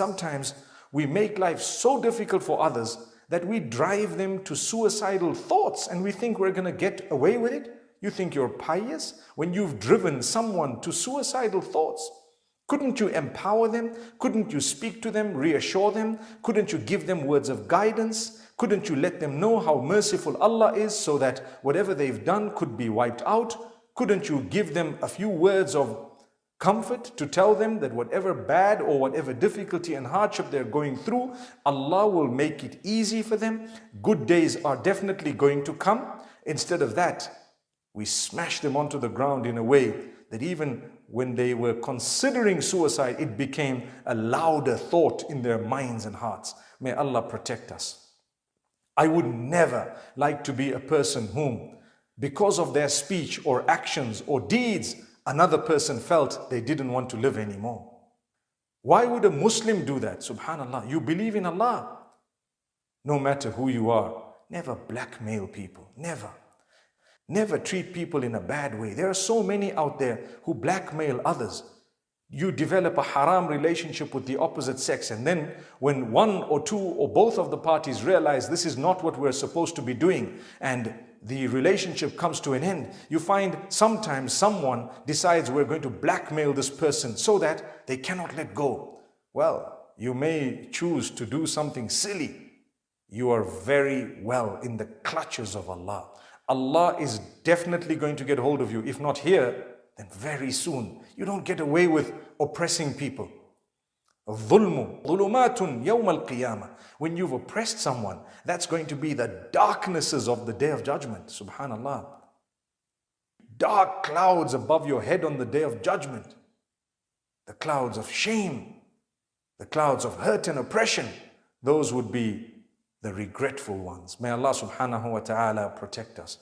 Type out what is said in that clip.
Sometimes we make life so difficult for others that we drive them to suicidal thoughts and we think we're going to get away with it. You think you're pious when you've driven someone to suicidal thoughts? Couldn't you empower them? Couldn't you speak to them, reassure them? Couldn't you give them words of guidance? Couldn't you let them know how merciful Allah is so that whatever they've done could be wiped out? Couldn't you give them a few words of comfort to tell them that whatever bad or whatever difficulty and hardship they're going through, Allah will make it easy for them? Good days are definitely going to come. Instead of that, we smash them onto the ground in a way that even when they were considering suicide, it became a louder thought in their minds and hearts. May Allah protect us. I would never like to be a person whom, because of their speech or actions or deeds, another person felt they didn't want to live anymore. Why would a Muslim do that? Subhanallah, you believe in Allah. No matter who you are, never blackmail people, never. Never treat people in a bad way. There are so many out there who blackmail others. You develop a haram relationship with the opposite sex, and then when one or two or both of the parties realize this is not what we're supposed to be doing, and the relationship comes to an end, you find sometimes someone decides we're going to blackmail this person so that they cannot let go. Well, you may choose to do something silly. You are very well in the clutches of Allah. Allah is definitely going to get hold of you. If not here, then very soon. You don't get away with oppressing people. ظُلْمُ ظُلُمَاتٌ يَوْمَ الْقِيَامَةِ. When you've oppressed someone, that's going to be the darknesses of the Day of Judgment. Subhanallah. Dark clouds above your head on the Day of Judgment. The clouds of shame, the clouds of hurt and oppression, those would be the regretful ones. May Allah subhanahu wa ta'ala protect us.